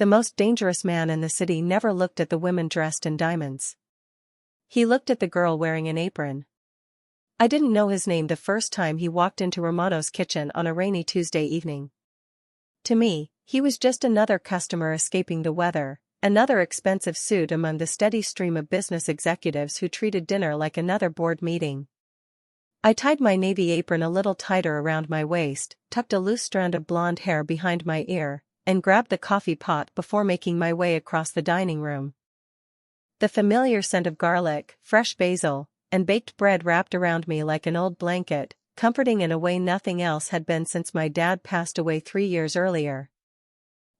the most dangerous man in the city never looked at the women dressed in diamonds. He looked at the girl wearing an apron. I didn't know his name the first time he walked into Romano's kitchen on a rainy Tuesday evening. To me, he was just another customer escaping the weather, another expensive suit among the steady stream of business executives who treated dinner like another board meeting. I tied my navy apron a little tighter around my waist, tucked a loose strand of blonde hair behind my ear, and grabbed the coffee pot before making my way across the dining room. The familiar scent of garlic, fresh basil, and baked bread wrapped around me like an old blanket, comforting in a way nothing else had been since my dad passed away 3 years earlier.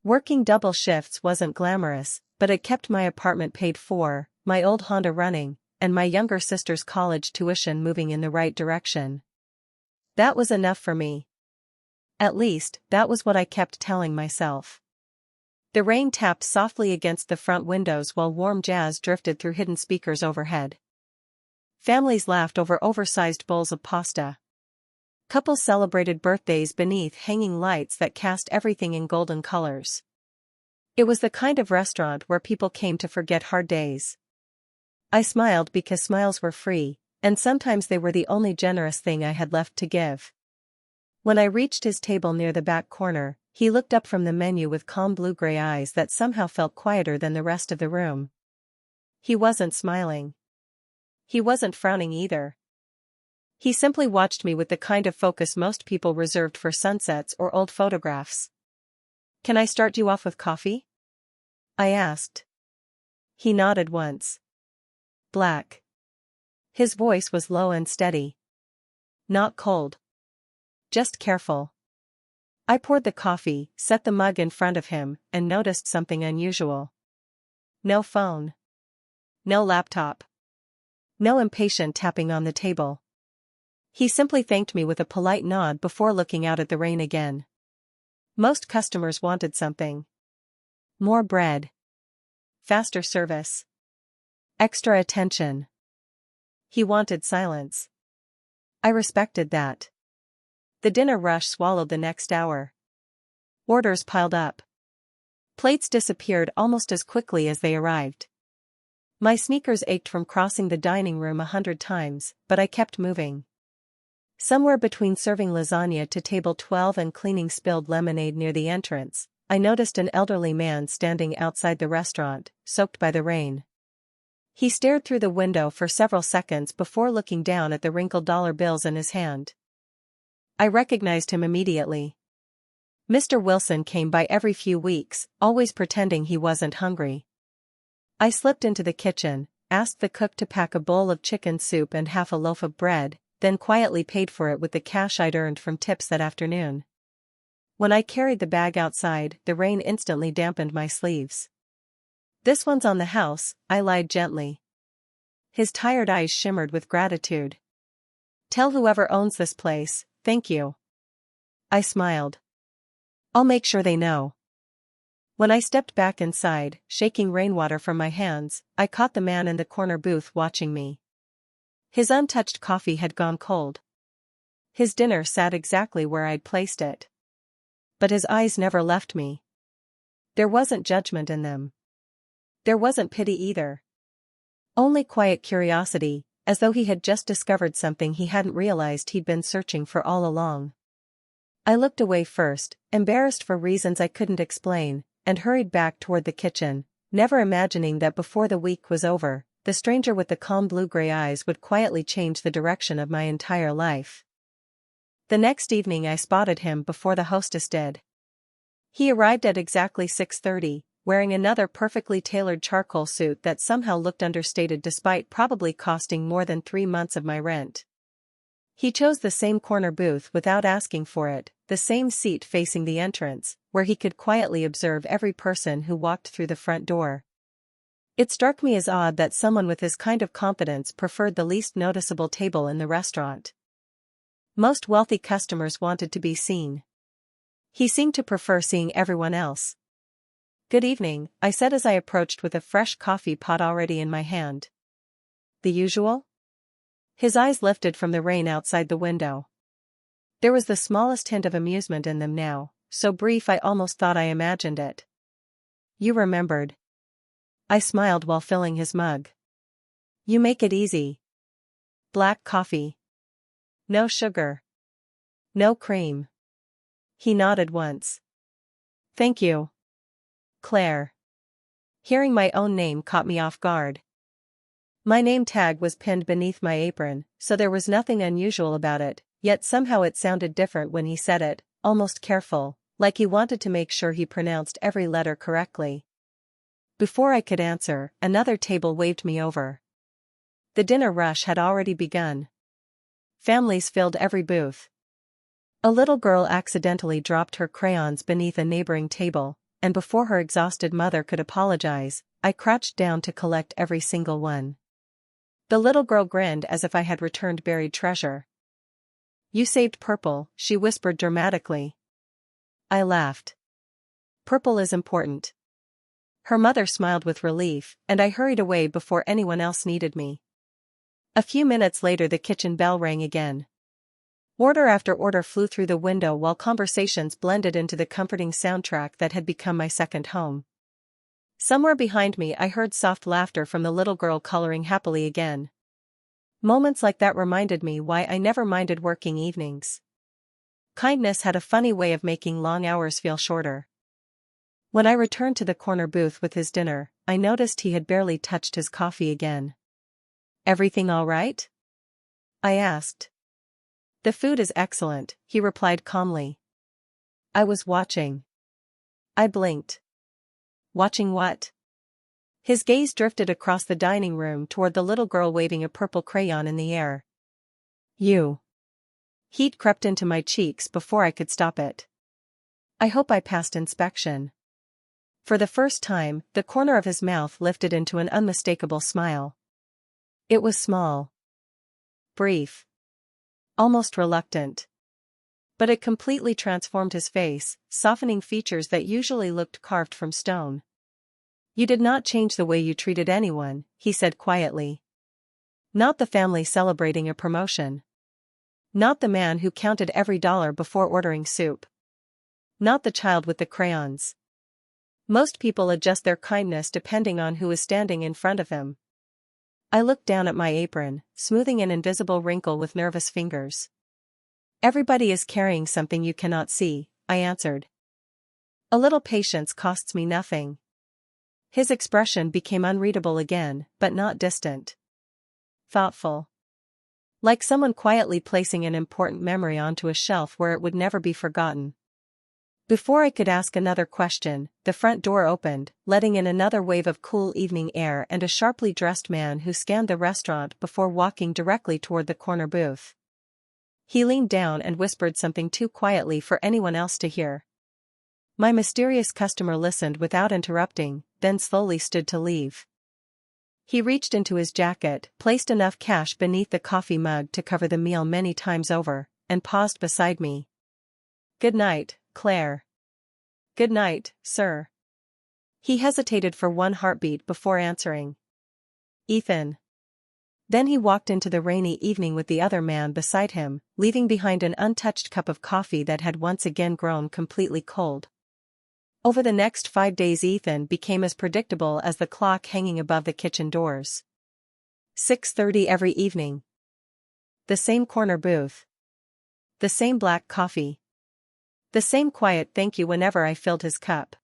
Working double shifts wasn't glamorous, but it kept my apartment paid for, my old Honda running, and my younger sister's college tuition moving in the right direction. That was enough for me. At least, that was what I kept telling myself. The rain tapped softly against the front windows while warm jazz drifted through hidden speakers overhead. Families laughed over oversized bowls of pasta. Couples celebrated birthdays beneath hanging lights that cast everything in golden colors. It was the kind of restaurant where people came to forget hard days. I smiled because smiles were free, and sometimes they were the only generous thing I had left to give. When I reached his table near the back corner, he looked up from the menu with calm blue-gray eyes that somehow felt quieter than the rest of the room. He wasn't smiling. He wasn't frowning either. He simply watched me with the kind of focus most people reserved for sunsets or old photographs. "Can I start you off with coffee?" I asked. He nodded once. "Black." His voice was low and steady. "Not cold. Just careful." I poured the coffee, set the mug in front of him, and noticed something unusual. No phone. No laptop. No impatient tapping on the table. He simply thanked me with a polite nod before looking out at the rain again. Most customers wanted something. More bread. Faster service. Extra attention. He wanted silence. I respected that. The dinner rush swallowed the next hour. Orders piled up. Plates disappeared almost as quickly as they arrived. My sneakers ached from crossing the dining room 100 times, but I kept moving. Somewhere between serving lasagna to table 12 and cleaning spilled lemonade near the entrance, I noticed an elderly man standing outside the restaurant, soaked by the rain. He stared through the window for several seconds before looking down at the wrinkled dollar bills in his hand. I recognized him immediately. Mr. Wilson came by every few weeks, always pretending he wasn't hungry. I slipped into the kitchen, asked the cook to pack a bowl of chicken soup and half a loaf of bread, then quietly paid for it with the cash I'd earned from tips that afternoon. When I carried the bag outside, the rain instantly dampened my sleeves. "This one's on the house," I lied gently. His tired eyes shimmered with gratitude. "Tell whoever owns this place, thank you." I smiled. "I'll make sure they know." When I stepped back inside, shaking rainwater from my hands, I caught the man in the corner booth watching me. His untouched coffee had gone cold. His dinner sat exactly where I'd placed it. But his eyes never left me. There wasn't judgment in them. There wasn't pity either. Only quiet curiosity, as though he had just discovered something he hadn't realized he'd been searching for all along. I looked away first, embarrassed for reasons I couldn't explain, and hurried back toward the kitchen, never imagining that before the week was over, the stranger with the calm blue-gray eyes would quietly change the direction of my entire life. The next evening I spotted him before the hostess did. He arrived at exactly 6:30, wearing another perfectly tailored charcoal suit that somehow looked understated despite probably costing more than 3 months of my rent. He chose the same corner booth without asking for it, the same seat facing the entrance, where he could quietly observe every person who walked through the front door. It struck me as odd that someone with his kind of confidence preferred the least noticeable table in the restaurant. Most wealthy customers wanted to be seen. He seemed to prefer seeing everyone else. "Good evening," I said as I approached with a fresh coffee pot already in my hand. "The usual?" His eyes lifted from the rain outside the window. There was the smallest hint of amusement in them now, so brief I almost thought I imagined it. You remembered. I smiled while filling his mug. You make it easy. Black coffee. No sugar. No cream. He nodded once. Thank you. Claire. Hearing my own name caught me off guard. My name tag was pinned beneath my apron, so there was nothing unusual about it, yet somehow it sounded different when he said it, almost careful, like he wanted to make sure he pronounced every letter correctly. Before I could answer, another table waved me over. The dinner rush had already begun. Families filled every booth. A little girl accidentally dropped her crayons beneath a neighboring table, and before her exhausted mother could apologize, I crouched down to collect every single one. The little girl grinned as if I had returned buried treasure. You saved purple, she whispered dramatically. I laughed. Purple is important. Her mother smiled with relief, and I hurried away before anyone else needed me. A few minutes later the kitchen bell rang again. Order after order flew through the window while conversations blended into the comforting soundtrack that had become my second home. Somewhere behind me I heard soft laughter from the little girl coloring happily again. Moments like that reminded me why I never minded working evenings. Kindness had a funny way of making long hours feel shorter. When I returned to the corner booth with his dinner, I noticed he had barely touched his coffee again. Everything all right? I asked. The food is excellent, he replied calmly. I was watching. I blinked. Watching what? His gaze drifted across the dining room toward the little girl waving a purple crayon in the air. You. Heat crept into my cheeks before I could stop it. I hope I passed inspection. For the first time, the corner of his mouth lifted into an unmistakable smile. It was small. Brief. Almost reluctant. But it completely transformed his face, softening features that usually looked carved from stone. You did not change the way you treated anyone, he said quietly. Not the family celebrating a promotion. Not the man who counted every dollar before ordering soup. Not the child with the crayons. Most people adjust their kindness depending on who is standing in front of him. I looked down at my apron, smoothing an invisible wrinkle with nervous fingers. Everybody is carrying something you cannot see, I answered. A little patience costs me nothing. His expression became unreadable again, but not distant. Thoughtful. Like someone quietly placing an important memory onto a shelf where it would never be forgotten. Before I could ask another question, the front door opened, letting in another wave of cool evening air and a sharply dressed man who scanned the restaurant before walking directly toward the corner booth. He leaned down and whispered something too quietly for anyone else to hear. My mysterious customer listened without interrupting, then slowly stood to leave. He reached into his jacket, placed enough cash beneath the coffee mug to cover the meal many times over, and paused beside me. Good night, Claire. Good night, sir. He hesitated for one heartbeat before answering. Ethan. Then he walked into the rainy evening with the other man beside him, leaving behind an untouched cup of coffee that had once again grown completely cold. Over the next 5 days Ethan became as predictable as the clock hanging above the kitchen doors. 6:30 every evening. The same corner booth. The same black coffee. The same quiet thank you whenever I filled his cup.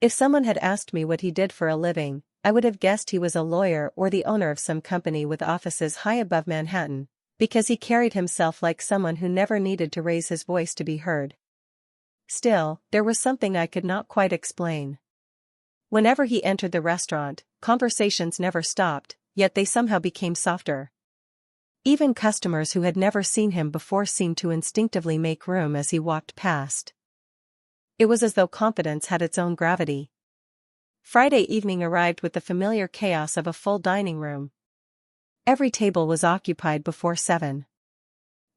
If someone had asked me what he did for a living, I would have guessed he was a lawyer or the owner of some company with offices high above Manhattan, because he carried himself like someone who never needed to raise his voice to be heard. Still, there was something I could not quite explain. Whenever he entered the restaurant, conversations never stopped, yet they somehow became softer. Even customers who had never seen him before seemed to instinctively make room as he walked past. It was as though confidence had its own gravity. Friday evening arrived with the familiar chaos of a full dining room. Every table was occupied before 7.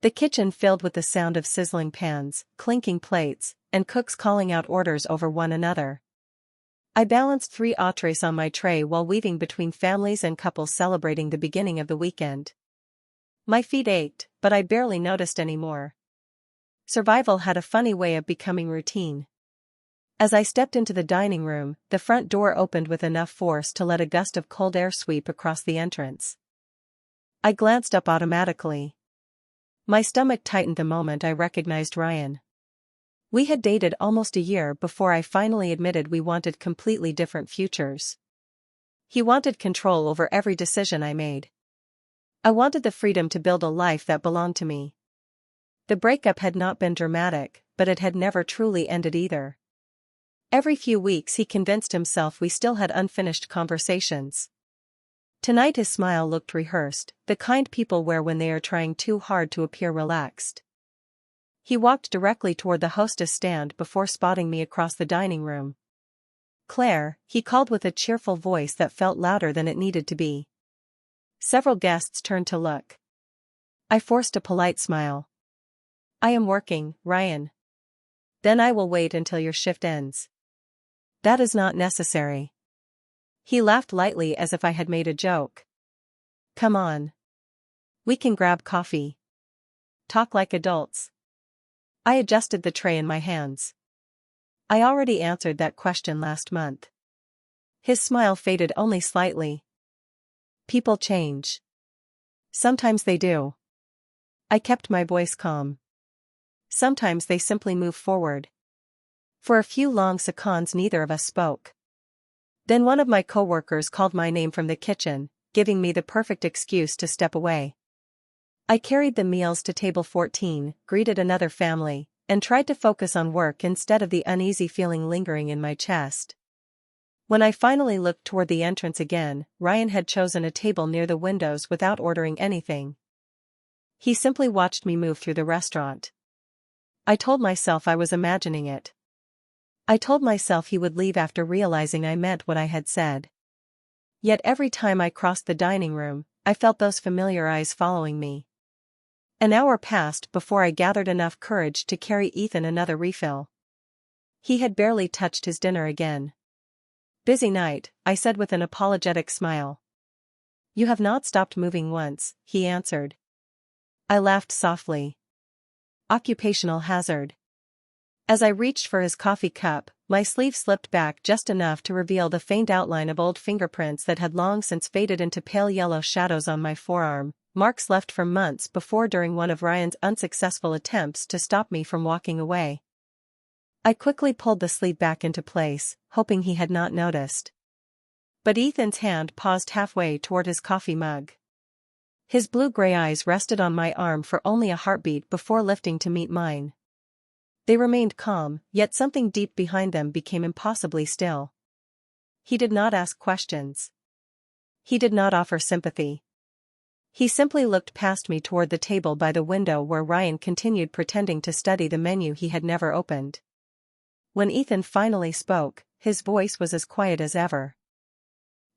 The kitchen filled with the sound of sizzling pans, clinking plates, and cooks calling out orders over one another. I balanced 3 entrees on my tray while weaving between families and couples celebrating the beginning of the weekend. My feet ached, but I barely noticed anymore. Survival had a funny way of becoming routine. As I stepped into the dining room, the front door opened with enough force to let a gust of cold air sweep across the entrance. I glanced up automatically. My stomach tightened the moment I recognized Ryan. We had dated almost a year before I finally admitted we wanted completely different futures. He wanted control over every decision I made. I wanted the freedom to build a life that belonged to me. The breakup had not been dramatic, but it had never truly ended either. Every few weeks he convinced himself we still had unfinished conversations. Tonight his smile looked rehearsed, the kind people wear when they are trying too hard to appear relaxed. He walked directly toward the hostess stand before spotting me across the dining room. "Claire," he called with a cheerful voice that felt louder than it needed to be. Several guests turned to look. I forced a polite smile. "I am working, Ryan." "Then I will wait until your shift ends." "That is not necessary." He laughed lightly as if I had made a joke. "Come on. We can grab coffee. Talk like adults." I adjusted the tray in my hands. "I already answered that question last month." His smile faded only slightly. "People change. Sometimes they do." I kept my voice calm. "Sometimes they simply move forward." For a few long seconds neither of us spoke. Then one of my coworkers called my name from the kitchen, giving me the perfect excuse to step away. I carried the meals to table 14, greeted another family, and tried to focus on work instead of the uneasy feeling lingering in my chest. When I finally looked toward the entrance again, Ryan had chosen a table near the windows without ordering anything. He simply watched me move through the restaurant. I told myself I was imagining it. I told myself he would leave after realizing I meant what I had said. Yet every time I crossed the dining room, I felt those familiar eyes following me. An hour passed before I gathered enough courage to carry Ethan another refill. He had barely touched his dinner again. "Busy night," I said with an apologetic smile. "You have not stopped moving once," he answered. I laughed softly. Occupational hazard. As I reached for his coffee cup, my sleeve slipped back just enough to reveal the faint outline of old fingerprints that had long since faded into pale yellow shadows on my forearm, marks left from months before during one of Ryan's unsuccessful attempts to stop me from walking away. I quickly pulled the sleeve back into place, hoping he had not noticed. But Ethan's hand paused halfway toward his coffee mug. His blue-gray eyes rested on my arm for only a heartbeat before lifting to meet mine. They remained calm, yet something deep behind them became impossibly still. He did not ask questions. He did not offer sympathy. He simply looked past me toward the table by the window where Ryan continued pretending to study the menu he had never opened. When Ethan finally spoke, his voice was as quiet as ever.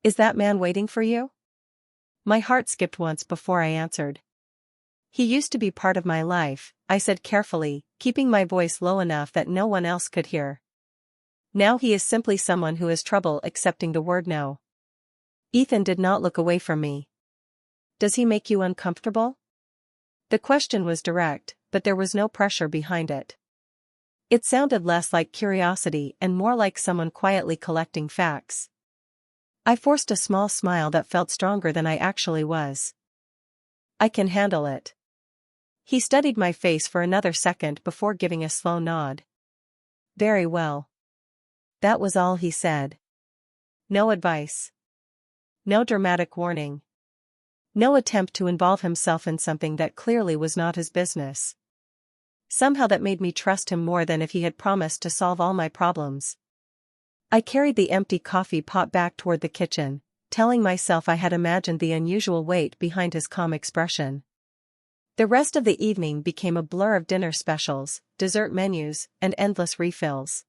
"Is that man waiting for you?" My heart skipped once before I answered. "He used to be part of my life," I said carefully, keeping my voice low enough that no one else could hear. "Now he is simply someone who has trouble accepting the word no." Ethan did not look away from me. "Does he make you uncomfortable?" The question was direct, but there was no pressure behind it. It sounded less like curiosity and more like someone quietly collecting facts. I forced a small smile that felt stronger than I actually was. "I can handle it." He studied my face for another second before giving a slow nod. "Very well." That was all he said. No advice. No dramatic warning. No attempt to involve himself in something that clearly was not his business. Somehow that made me trust him more than if he had promised to solve all my problems. I carried the empty coffee pot back toward the kitchen, telling myself I had imagined the unusual weight behind his calm expression. The rest of the evening became a blur of dinner specials, dessert menus, and endless refills.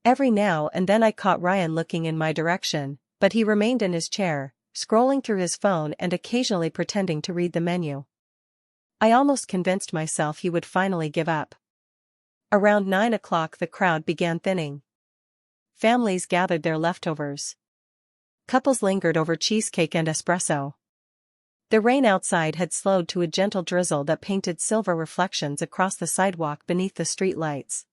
Every now and then I caught Ryan looking in my direction, but he remained in his chair, scrolling through his phone and occasionally pretending to read the menu. I almost convinced myself he would finally give up. Around 9 o'clock the crowd began thinning. Families gathered their leftovers. Couples lingered over cheesecake and espresso. The rain outside had slowed to a gentle drizzle that painted silver reflections across the sidewalk beneath the street lights.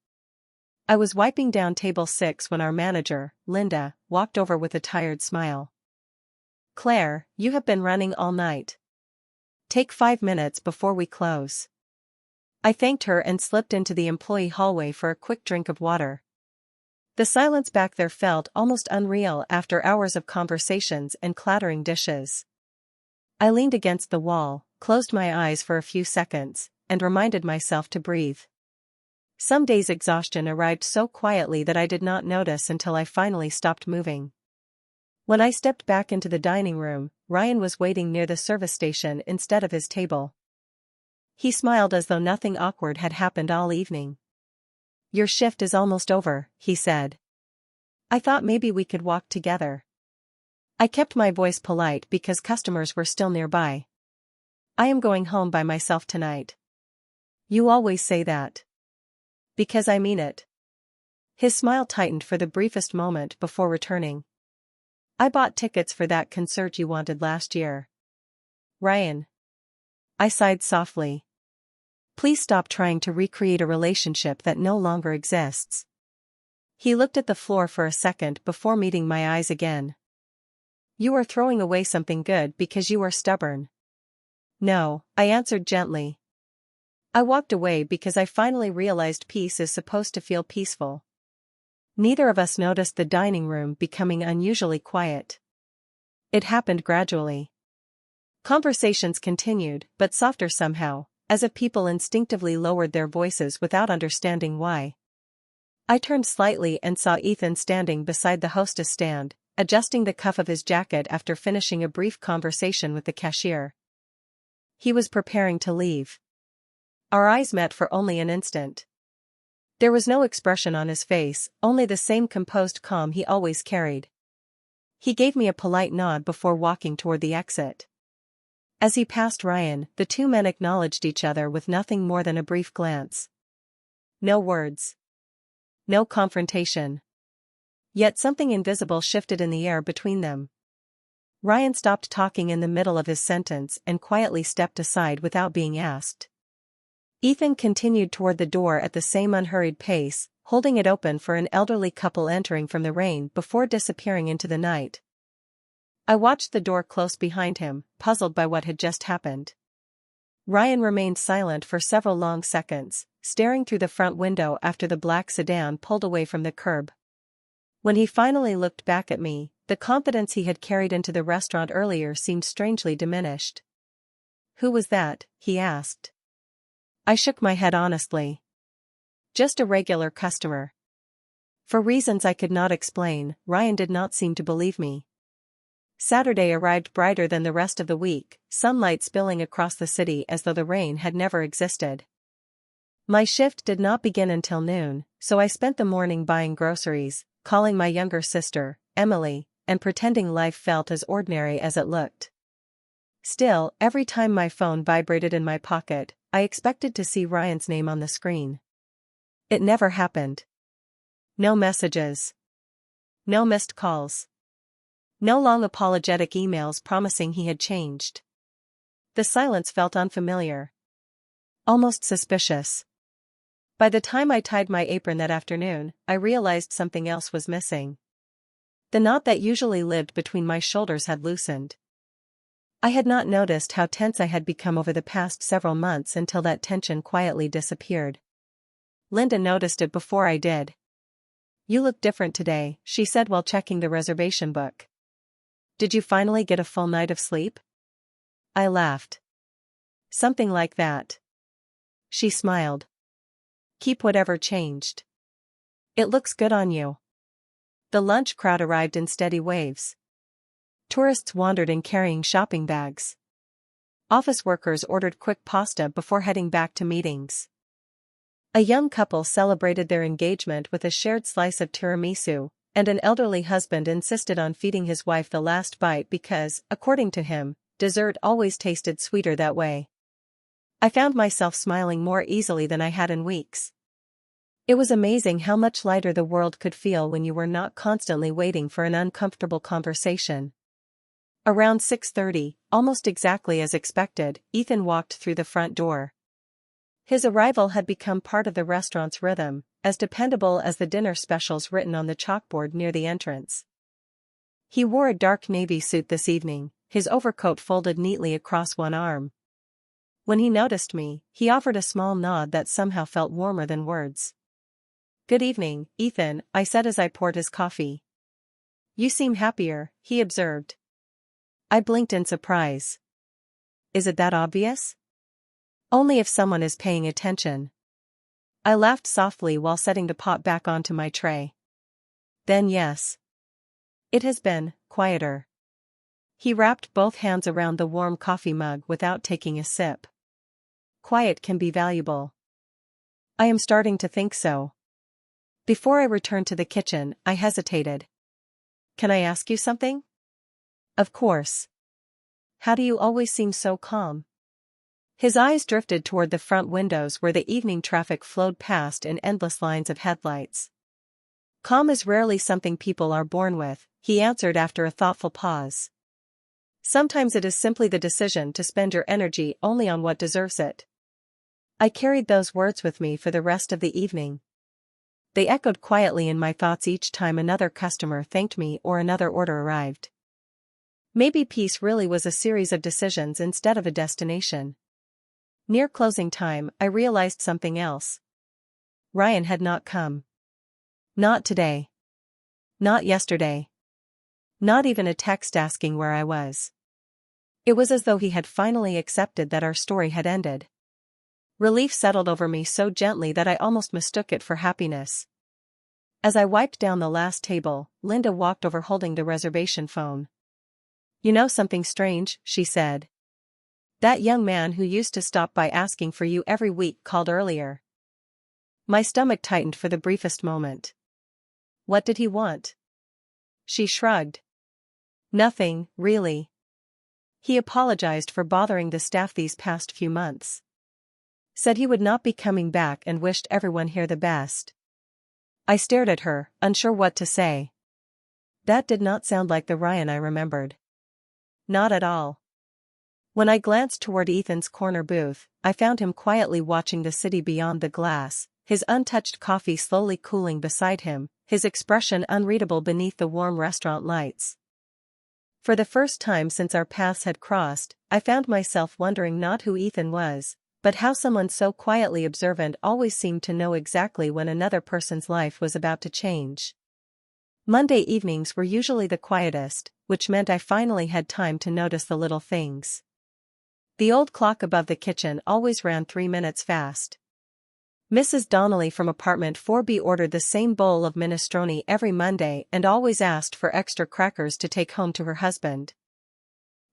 I was wiping down table 6 when our manager, Linda, walked over with a tired smile. "Claire, you have been running all night. Take 5 minutes before we close." I thanked her and slipped into the employee hallway for a quick drink of water. The silence back there felt almost unreal after hours of conversations and clattering dishes. I leaned against the wall, closed my eyes for a few seconds, and reminded myself to breathe. Some days exhaustion arrived so quietly that I did not notice until I finally stopped moving. When I stepped back into the dining room, Ryan was waiting near the service station instead of his table. He smiled as though nothing awkward had happened all evening. "Your shift is almost over," he said. "I thought maybe we could walk together." I kept my voice polite because customers were still nearby. "I am going home by myself tonight." "You always say that." "Because I mean it." His smile tightened for the briefest moment before returning. "I bought tickets for that concert you wanted last year." "Ryan." I sighed softly. "Please stop trying to recreate a relationship that no longer exists." He looked at the floor for a second before meeting my eyes again. "You are throwing away something good because you are stubborn." "No," I answered gently. I walked away because I finally realized peace is supposed to feel peaceful. Neither of us noticed the dining room becoming unusually quiet. It happened gradually. Conversations continued, but softer somehow, as if people instinctively lowered their voices without understanding why. I turned slightly and saw Ethan standing beside the hostess stand, adjusting the cuff of his jacket after finishing a brief conversation with the cashier. He was preparing to leave. Our eyes met for only an instant. There was no expression on his face, only the same composed calm he always carried. He gave me a polite nod before walking toward the exit. As he passed Ryan, the two men acknowledged each other with nothing more than a brief glance. No words. No confrontation. Yet something invisible shifted in the air between them. Ryan stopped talking in the middle of his sentence and quietly stepped aside without being asked. Ethan continued toward the door at the same unhurried pace, holding it open for an elderly couple entering from the rain before disappearing into the night. I watched the door close behind him, puzzled by what had just happened. Ryan remained silent for several long seconds, staring through the front window after the black sedan pulled away from the curb. When he finally looked back at me, the confidence he had carried into the restaurant earlier seemed strangely diminished. "Who was that?" he asked. I shook my head honestly. "Just a regular customer." For reasons I could not explain, Ryan did not seem to believe me. Saturday arrived brighter than the rest of the week, sunlight spilling across the city as though the rain had never existed. My shift did not begin until noon, so I spent the morning buying groceries, calling my younger sister, Emily, and pretending life felt as ordinary as it looked. Still, every time my phone vibrated in my pocket, I expected to see Ryan's name on the screen. It never happened. No messages. No missed calls. No long apologetic emails promising he had changed. The silence felt unfamiliar. Almost suspicious. By the time I tied my apron that afternoon, I realized something else was missing. The knot that usually lived between my shoulders had loosened. I had not noticed how tense I had become over the past several months until that tension quietly disappeared. Linda noticed it before I did. "You look different today," she said while checking the reservation book. "Did you finally get a full night of sleep?" I laughed. "Something like that." She smiled. "Keep whatever changed. It looks good on you." The lunch crowd arrived in steady waves. Tourists wandered in carrying shopping bags. Office workers ordered quick pasta before heading back to meetings. A young couple celebrated their engagement with a shared slice of tiramisu, and an elderly husband insisted on feeding his wife the last bite because, according to him, dessert always tasted sweeter that way. I found myself smiling more easily than I had in weeks. It was amazing how much lighter the world could feel when you were not constantly waiting for an uncomfortable conversation. Around 6:30, almost exactly as expected, Ethan walked through the front door. His arrival had become part of the restaurant's rhythm, as dependable as the dinner specials written on the chalkboard near the entrance. He wore a dark navy suit this evening, his overcoat folded neatly across one arm. When he noticed me, he offered a small nod that somehow felt warmer than words. "Good evening, Ethan," I said as I poured his coffee. "You seem happier," he observed. I blinked in surprise. "Is it that obvious?" "Only if someone is paying attention." I laughed softly while setting the pot back onto my tray. "Then yes. It has been quieter." He wrapped both hands around the warm coffee mug without taking a sip. "Quiet can be valuable." "I am starting to think so." Before I returned to the kitchen, I hesitated. "Can I ask you something?" "Of course." "How do you always seem so calm?" His eyes drifted toward the front windows where the evening traffic flowed past in endless lines of headlights. "Calm is rarely something people are born with," he answered after a thoughtful pause. "Sometimes it is simply the decision to spend your energy only on what deserves it." I carried those words with me for the rest of the evening. They echoed quietly in my thoughts each time another customer thanked me or another order arrived. Maybe peace really was a series of decisions instead of a destination. Near closing time, I realized something else. Ryan had not come. Not today. Not yesterday. Not even a text asking where I was. It was as though he had finally accepted that our story had ended. Relief settled over me so gently that I almost mistook it for happiness. As I wiped down the last table, Linda walked over holding the reservation phone. "You know something strange," she said. "That young man who used to stop by asking for you every week called earlier." My stomach tightened for the briefest moment. "What did he want?" She shrugged. "Nothing, really. He apologized for bothering the staff these past few months. Said he would not be coming back and wished everyone here the best." I stared at her, unsure what to say. That did not sound like the Ryan I remembered. Not at all. When I glanced toward Ethan's corner booth, I found him quietly watching the city beyond the glass, his untouched coffee slowly cooling beside him, his expression unreadable beneath the warm restaurant lights. For the first time since our paths had crossed, I found myself wondering not who Ethan was, but how someone so quietly observant always seemed to know exactly when another person's life was about to change. Monday evenings were usually the quietest, which meant I finally had time to notice the little things. The old clock above the kitchen always ran 3 minutes fast. Mrs. Donnelly from apartment 4B ordered the same bowl of minestrone every Monday and always asked for extra crackers to take home to her husband.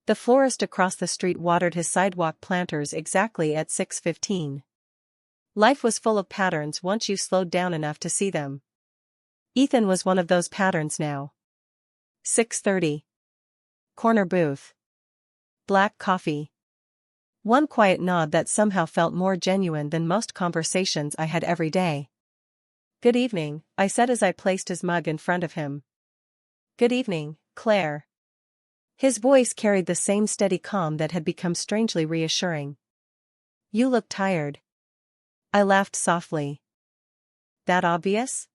The florist across the street watered his sidewalk planters exactly at 6:15. Life was full of patterns once you slowed down enough to see them. Ethan was one of those patterns now. 6:30. Corner booth. Black coffee. One quiet nod that somehow felt more genuine than most conversations I had every day. "Good evening," I said as I placed his mug in front of him. "Good evening, Claire." His voice carried the same steady calm that had become strangely reassuring. "You look tired." I laughed softly. "That obvious?"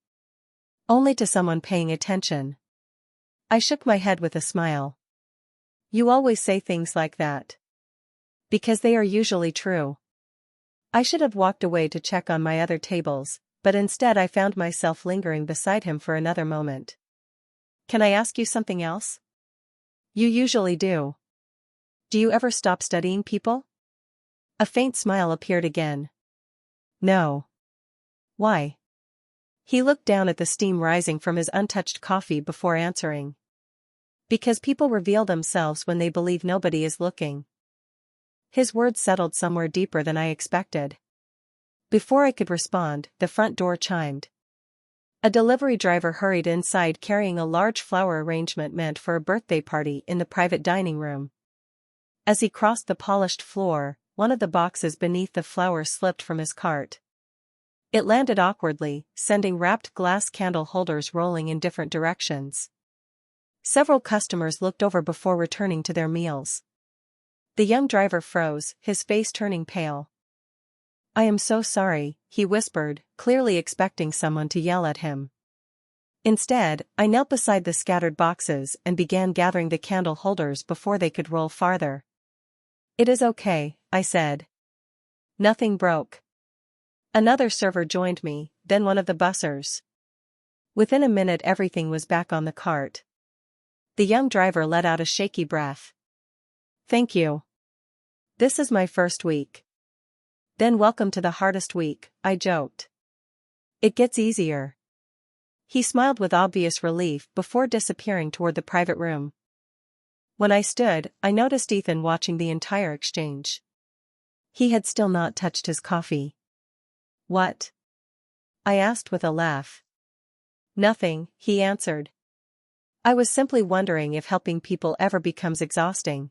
"Only to someone paying attention." I shook my head with a smile. "You always say things like that." "Because they are usually true." I should have walked away to check on my other tables, but instead I found myself lingering beside him for another moment. "Can I ask you something else?" "You usually do." "Do you ever stop studying people?" A faint smile appeared again. "No." "Why?" He looked down at the steam rising from his untouched coffee before answering. "Because people reveal themselves when they believe nobody is looking." His words settled somewhere deeper than I expected. Before I could respond, the front door chimed. A delivery driver hurried inside carrying a large flower arrangement meant for a birthday party in the private dining room. As he crossed the polished floor, one of the boxes beneath the flowers slipped from his cart. It landed awkwardly, sending wrapped glass candle holders rolling in different directions. Several customers looked over before returning to their meals. The young driver froze, his face turning pale. I am so sorry, he whispered, clearly expecting someone to yell at him. Instead, I knelt beside the scattered boxes and began gathering the candle holders before they could roll farther. It is okay, I said. Nothing broke. Another server joined me, then one of the bussers. Within a minute everything was back on the cart. The young driver let out a shaky breath. Thank you. This is my first week. Then welcome to the hardest week, I joked. It gets easier. He smiled with obvious relief before disappearing toward the private room. When I stood, I noticed Ethan watching the entire exchange. He had still not touched his coffee. What? I asked with a laugh. Nothing, he answered. I was simply wondering if helping people ever becomes exhausting.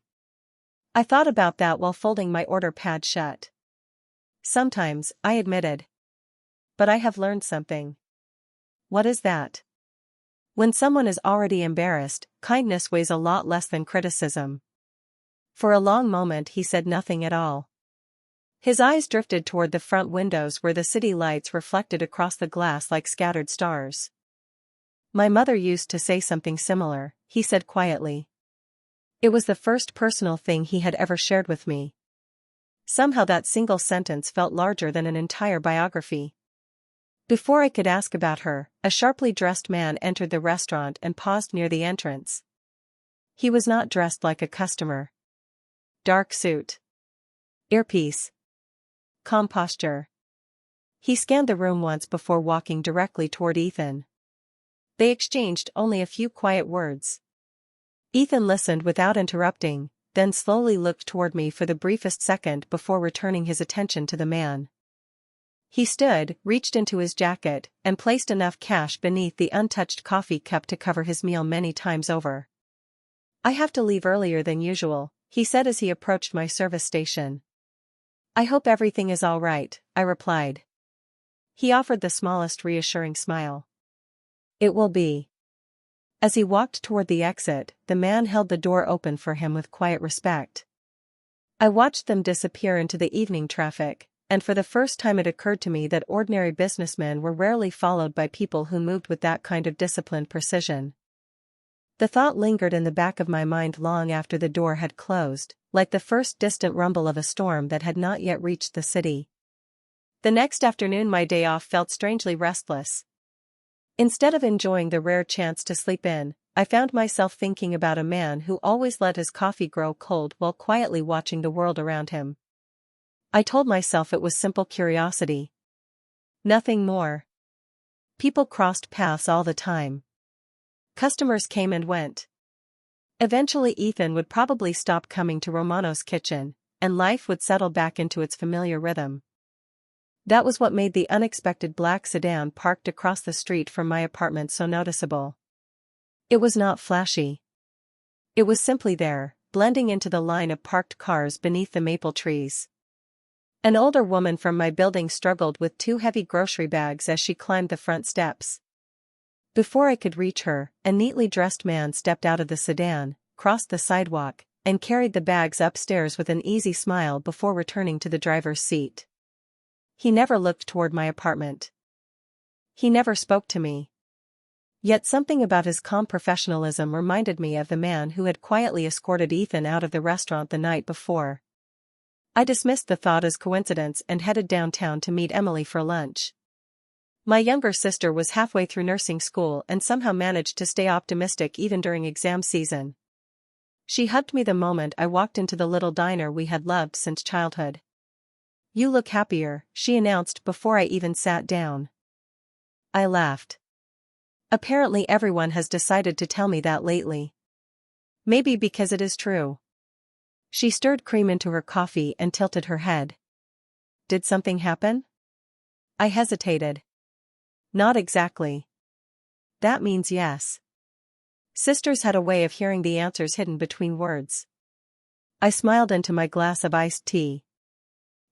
I thought about that while folding my order pad shut. Sometimes, I admitted. But I have learned something. What is that? When someone is already embarrassed, kindness weighs a lot less than criticism. For a long moment he said nothing at all. His eyes drifted toward the front windows where the city lights reflected across the glass like scattered stars. My mother used to say something similar, he said quietly. It was the first personal thing he had ever shared with me. Somehow that single sentence felt larger than an entire biography. Before I could ask about her, a sharply dressed man entered the restaurant and paused near the entrance. He was not dressed like a customer. Dark suit. Earpiece. Calm posture. He scanned the room once before walking directly toward Ethan. They exchanged only a few quiet words. Ethan listened without interrupting, then slowly looked toward me for the briefest second before returning his attention to the man. He stood, reached into his jacket, and placed enough cash beneath the untouched coffee cup to cover his meal many times over. I have to leave earlier than usual, he said as he approached my service station. I hope everything is all right, I replied. He offered the smallest reassuring smile. It will be. As he walked toward the exit, the man held the door open for him with quiet respect. I watched them disappear into the evening traffic, and for the first time it occurred to me that ordinary businessmen were rarely followed by people who moved with that kind of disciplined precision. The thought lingered in the back of my mind long after the door had closed, like the first distant rumble of a storm that had not yet reached the city. The next afternoon my day off felt strangely restless. Instead of enjoying the rare chance to sleep in, I found myself thinking about a man who always let his coffee grow cold while quietly watching the world around him. I told myself it was simple curiosity. Nothing more. People crossed paths all the time. Customers came and went. Eventually Ethan would probably stop coming to Romano's kitchen, and life would settle back into its familiar rhythm. That was what made the unexpected black sedan parked across the street from my apartment so noticeable. It was not flashy. It was simply there, blending into the line of parked cars beneath the maple trees. An older woman from my building struggled with 2 heavy grocery bags as she climbed the front steps. Before I could reach her, a neatly dressed man stepped out of the sedan, crossed the sidewalk, and carried the bags upstairs with an easy smile before returning to the driver's seat. He never looked toward my apartment. He never spoke to me. Yet something about his calm professionalism reminded me of the man who had quietly escorted Ethan out of the restaurant the night before. I dismissed the thought as coincidence and headed downtown to meet Emily for lunch. My younger sister was halfway through nursing school and somehow managed to stay optimistic even during exam season. She hugged me the moment I walked into the little diner we had loved since childhood. You look happier, she announced before I even sat down. I laughed. Apparently everyone has decided to tell me that lately. Maybe because it is true. She stirred cream into her coffee and tilted her head. Did something happen? I hesitated. Not exactly. That means yes. Sisters had a way of hearing the answers hidden between words. I smiled into my glass of iced tea.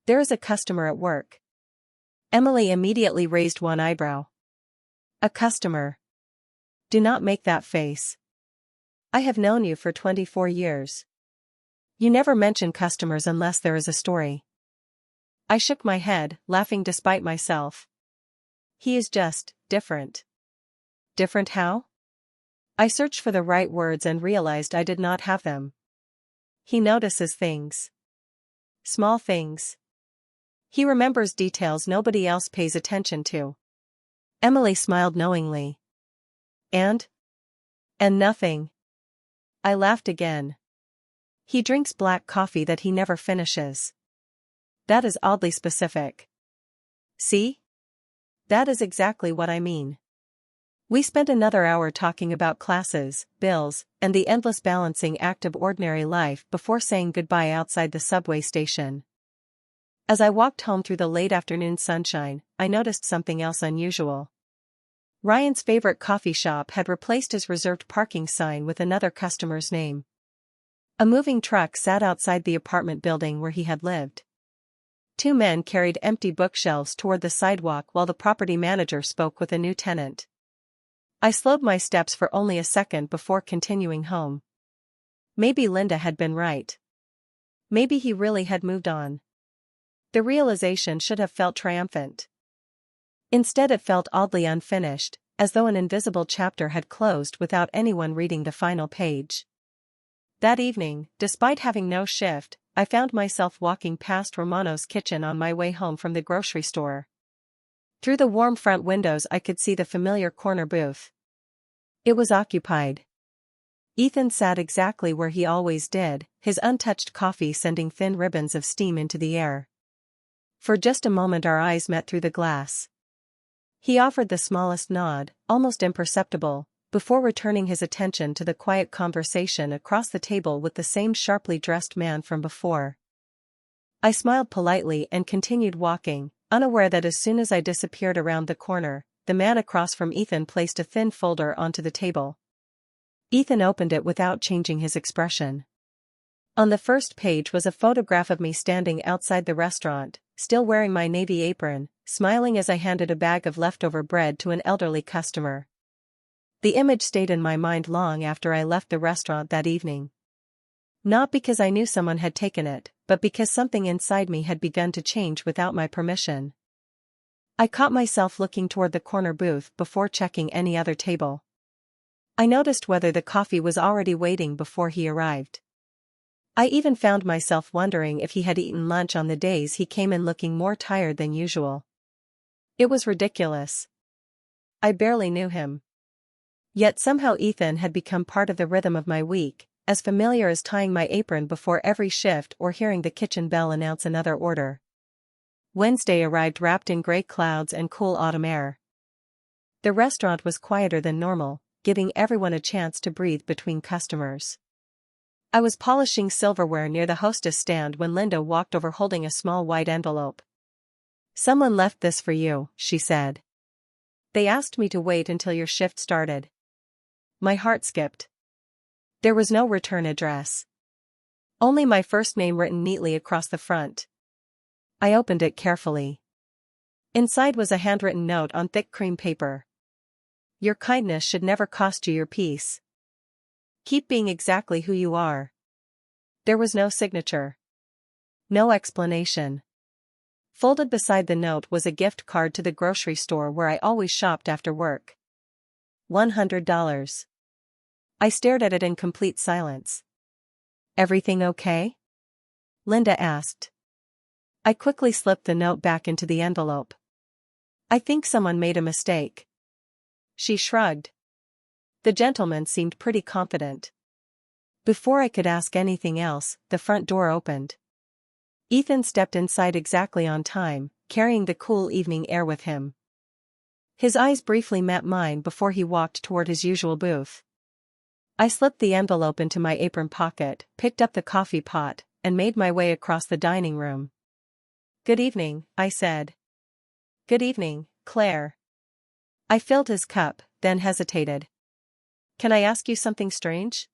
There is a customer at work. Emily immediately raised one eyebrow. A customer. Do not make that face. I have known you for 24 years. You never mention customers unless there is a story. I shook my head, laughing despite myself. He is just different. Different how? I searched for the right words and realized I did not have them. He notices things. Small things. He remembers details nobody else pays attention to. Emily smiled knowingly. And nothing. I laughed again. He drinks black coffee that he never finishes. That is oddly specific. See? That is exactly what I mean. We spent another hour talking about classes, bills, and the endless balancing act of ordinary life before saying goodbye outside the subway station. As I walked home through the late afternoon sunshine, I noticed something else unusual. Ryan's favorite coffee shop had replaced his reserved parking sign with another customer's name. A moving truck sat outside the apartment building where he had lived. Two men carried empty bookshelves toward the sidewalk while the property manager spoke with a new tenant. I slowed my steps for only a second before continuing home. Maybe Linda had been right. Maybe he really had moved on. The realization should have felt triumphant. Instead it felt oddly unfinished, as though an invisible chapter had closed without anyone reading the final page. That evening, despite having no shift, I found myself walking past Romano's kitchen on my way home from the grocery store. Through the warm front windows I could see the familiar corner booth. It was occupied. Ethan sat exactly where he always did, his untouched coffee sending thin ribbons of steam into the air. For just a moment our eyes met through the glass. He offered the smallest nod, almost imperceptible, before returning his attention to the quiet conversation across the table with the same sharply dressed man from before. I smiled politely and continued walking, unaware that as soon as I disappeared around the corner, the man across from Ethan placed a thin folder onto the table. Ethan opened it without changing his expression. On the first page was a photograph of me standing outside the restaurant, still wearing my navy apron, smiling as I handed a bag of leftover bread to an elderly customer. The image stayed in my mind long after I left the restaurant that evening. Not because I knew someone had taken it, but because something inside me had begun to change without my permission. I caught myself looking toward the corner booth before checking any other table. I noticed whether the coffee was already waiting before he arrived. I even found myself wondering if he had eaten lunch on the days he came in looking more tired than usual. It was ridiculous. I barely knew him. Yet somehow Ethan had become part of the rhythm of my week, as familiar as tying my apron before every shift or hearing the kitchen bell announce another order. Wednesday arrived wrapped in gray clouds and cool autumn air. The restaurant was quieter than normal, giving everyone a chance to breathe between customers. I was polishing silverware near the hostess stand when Linda walked over holding a small white envelope. "Someone left this for you," she said. "They asked me to wait until your shift started." My heart skipped. There was no return address. Only my first name written neatly across the front. I opened it carefully. Inside was a handwritten note on thick cream paper. "Your kindness should never cost you your peace. Keep being exactly who you are." There was no signature. No explanation. Folded beside the note was a gift card to the grocery store where I always shopped after work. $100. I stared at it in complete silence. "Everything okay?" Linda asked. I quickly slipped the note back into the envelope. "I think someone made a mistake." She shrugged. The gentleman seemed pretty confident. Before I could ask anything else, the front door opened. Ethan stepped inside exactly on time, carrying the cool evening air with him. His eyes briefly met mine before he walked toward his usual booth. I slipped the envelope into my apron pocket, picked up the coffee pot, and made my way across the dining room. "Good evening," I said. "Good evening, Claire." I filled his cup, then hesitated. "Can I ask you something strange?"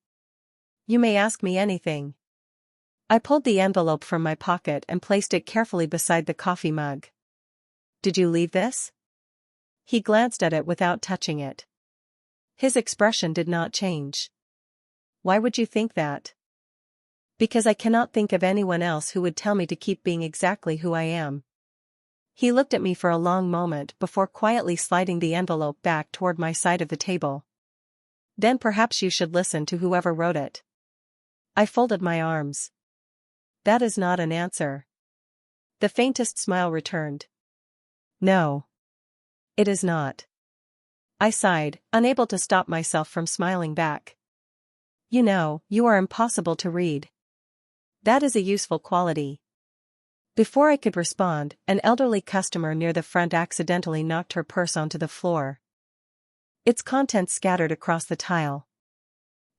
"You may ask me anything." I pulled the envelope from my pocket and placed it carefully beside the coffee mug. "Did you leave this?" He glanced at it without touching it. His expression did not change. "Why would you think that?" "Because I cannot think of anyone else who would tell me to keep being exactly who I am." He looked at me for a long moment before quietly sliding the envelope back toward my side of the table. Then perhaps you should listen to whoever wrote it. I folded my arms. That is not an answer. The faintest smile returned. No. It is not. I sighed, unable to stop myself from smiling back. You know, you are impossible to read. That is a useful quality. Before I could respond, an elderly customer near the front accidentally knocked her purse onto the floor. Its contents scattered across the tile.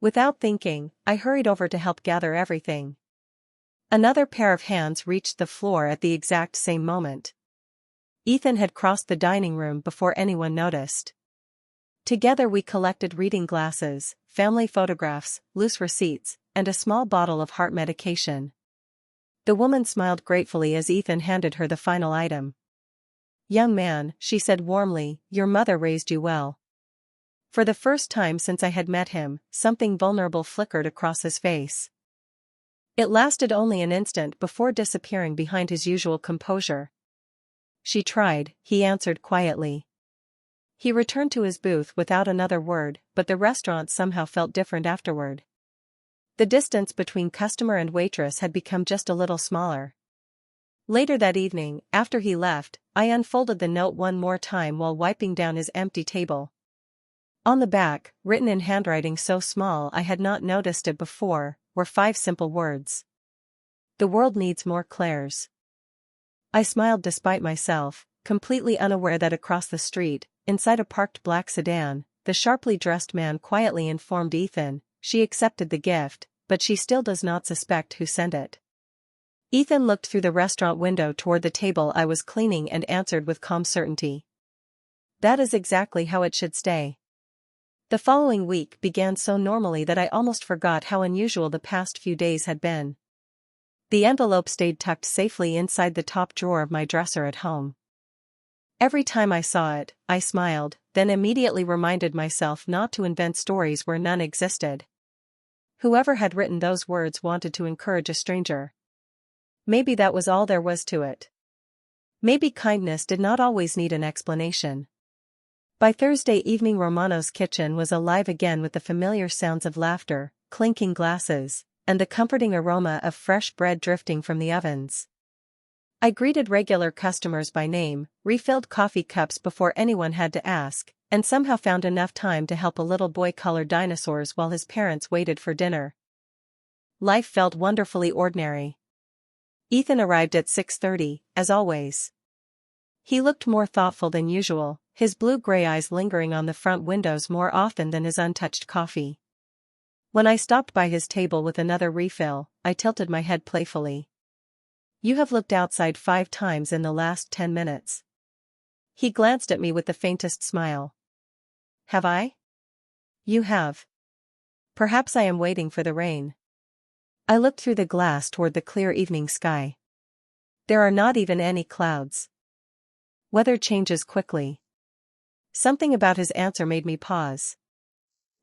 Without thinking, I hurried over to help gather everything. Another pair of hands reached the floor at the exact same moment. Ethan had crossed the dining room before anyone noticed. Together we collected reading glasses, family photographs, loose receipts, and a small bottle of heart medication. The woman smiled gratefully as Ethan handed her the final item. Young man, she said warmly, your mother raised you well. For the first time since I had met him, something vulnerable flickered across his face. It lasted only an instant before disappearing behind his usual composure. She tried, he answered quietly. He returned to his booth without another word, but the restaurant somehow felt different afterward. The distance between customer and waitress had become just a little smaller. Later that evening, after he left, I unfolded the note one more time while wiping down his empty table. On the back, written in handwriting so small I had not noticed it before, were 5 simple words. The world needs more Claires. I smiled despite myself, completely unaware that across the street, inside a parked black sedan, the sharply dressed man quietly informed Ethan, she accepted the gift, but she still does not suspect who sent it. Ethan looked through the restaurant window toward the table I was cleaning and answered with calm certainty. That is exactly how it should stay. The following week began so normally that I almost forgot how unusual the past few days had been. The envelope stayed tucked safely inside the top drawer of my dresser at home. Every time I saw it, I smiled, then immediately reminded myself not to invent stories where none existed. Whoever had written those words wanted to encourage a stranger. Maybe that was all there was to it. Maybe kindness did not always need an explanation. By Thursday evening Romano's kitchen was alive again with the familiar sounds of laughter, clinking glasses, and the comforting aroma of fresh bread drifting from the ovens. I greeted regular customers by name, refilled coffee cups before anyone had to ask, and somehow found enough time to help a little boy color dinosaurs while his parents waited for dinner. Life felt wonderfully ordinary. Ethan arrived at 6:30, as always. He looked more thoughtful than usual, his blue-gray eyes lingering on the front windows more often than his untouched coffee. When I stopped by his table with another refill, I tilted my head playfully. You have looked outside 5 times in the last 10 minutes. He glanced at me with the faintest smile. Have I? You have. Perhaps I am waiting for the rain. I looked through the glass toward the clear evening sky. There are not even any clouds. Weather changes quickly. Something about his answer made me pause.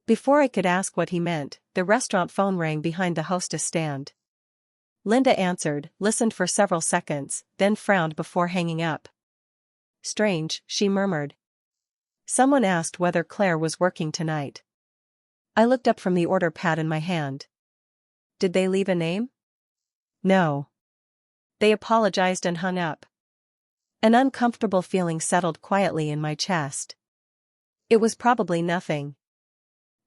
Before I could ask what he meant, the restaurant phone rang behind the hostess stand. Linda answered, listened for several seconds, then frowned before hanging up. Strange, she murmured. Someone asked whether Claire was working tonight. I looked up from the order pad in my hand. Did they leave a name? No. They apologized and hung up. An uncomfortable feeling settled quietly in my chest. It was probably nothing.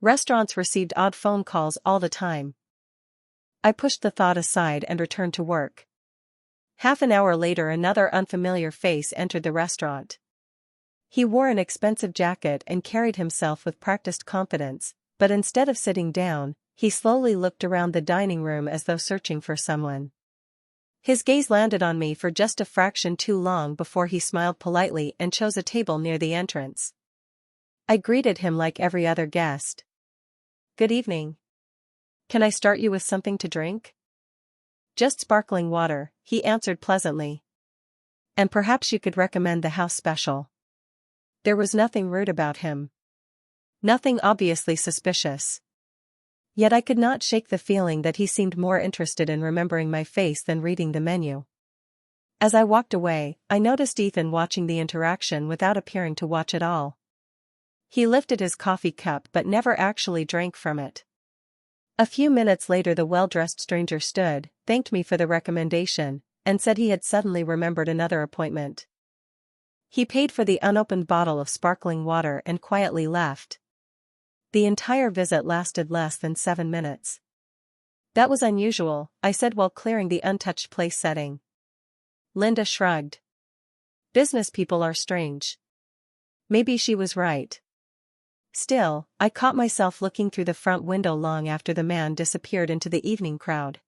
Restaurants received odd phone calls all the time. I pushed the thought aside and returned to work. Half an hour later another unfamiliar face entered the restaurant. He wore an expensive jacket and carried himself with practiced confidence, but instead of sitting down, he slowly looked around the dining room as though searching for someone. His gaze landed on me for just a fraction too long before he smiled politely and chose a table near the entrance. I greeted him like every other guest. Good evening. Can I start you with something to drink? Just sparkling water, he answered pleasantly. And perhaps you could recommend the house special. There was nothing rude about him. Nothing obviously suspicious. Yet I could not shake the feeling that he seemed more interested in remembering my face than reading the menu. As I walked away, I noticed Ethan watching the interaction without appearing to watch at all. He lifted his coffee cup but never actually drank from it. A few minutes later the well-dressed stranger stood, thanked me for the recommendation, and said he had suddenly remembered another appointment. He paid for the unopened bottle of sparkling water and quietly left. The entire visit lasted less than 7 minutes. That was unusual, I said while clearing the untouched place setting. Linda shrugged. Business people are strange. Maybe she was right. Still, I caught myself looking through the front window long after the man disappeared into the evening crowd.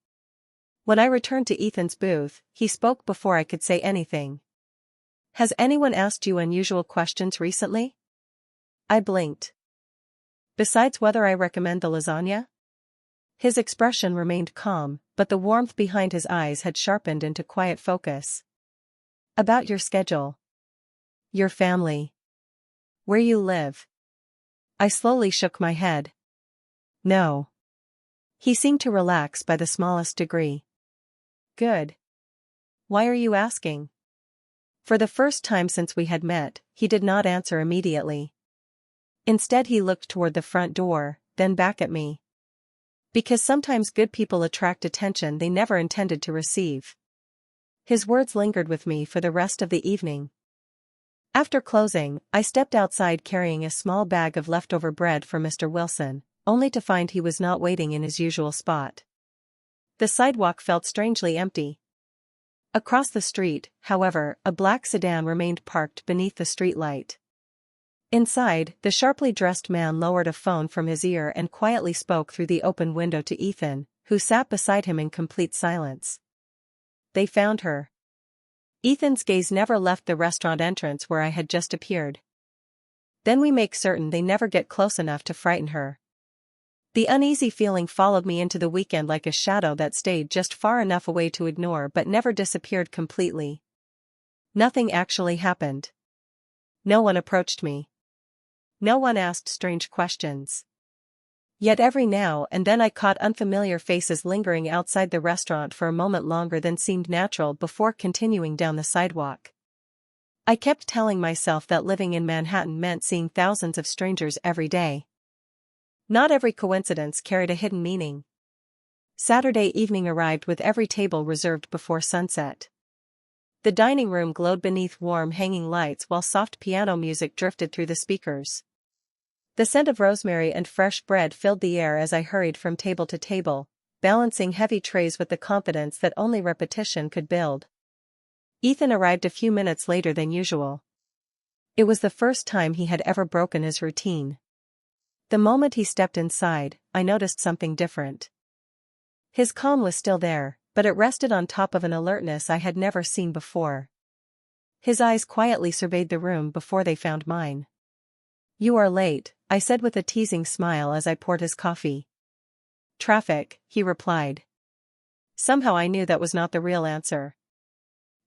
When I returned to Ethan's booth, he spoke before I could say anything. Has anyone asked you unusual questions recently? I blinked. Besides whether I recommend the lasagna? His expression remained calm, but the warmth behind his eyes had sharpened into quiet focus. About your schedule. Your family. Where you live. I slowly shook my head. No. He seemed to relax by the smallest degree. Good. Why are you asking? For the first time since we had met, he did not answer immediately. Instead he looked toward the front door, then back at me. Because sometimes good people attract attention they never intended to receive. His words lingered with me for the rest of the evening. After closing, I stepped outside carrying a small bag of leftover bread for Mr. Wilson, only to find he was not waiting in his usual spot. The sidewalk felt strangely empty. Across the street, however, a black sedan remained parked beneath the streetlight. Inside, the sharply dressed man lowered a phone from his ear and quietly spoke through the open window to Ethan, who sat beside him in complete silence. They found her. Ethan's gaze never left the restaurant entrance where I had just appeared. Then we make certain they never get close enough to frighten her. The uneasy feeling followed me into the weekend like a shadow that stayed just far enough away to ignore but never disappeared completely. Nothing actually happened. No one approached me. No one asked strange questions. Yet every now and then I caught unfamiliar faces lingering outside the restaurant for a moment longer than seemed natural before continuing down the sidewalk. I kept telling myself that living in Manhattan meant seeing thousands of strangers every day. Not every coincidence carried a hidden meaning. Saturday evening arrived with every table reserved before sunset. The dining room glowed beneath warm hanging lights while soft piano music drifted through the speakers. The scent of rosemary and fresh bread filled the air as I hurried from table to table, balancing heavy trays with the confidence that only repetition could build. Ethan arrived a few minutes later than usual. It was the first time he had ever broken his routine. The moment he stepped inside, I noticed something different. His calm was still there, but it rested on top of an alertness I had never seen before. His eyes quietly surveyed the room before they found mine. You are late, I said with a teasing smile as I poured his coffee. Traffic, he replied. Somehow I knew that was not the real answer.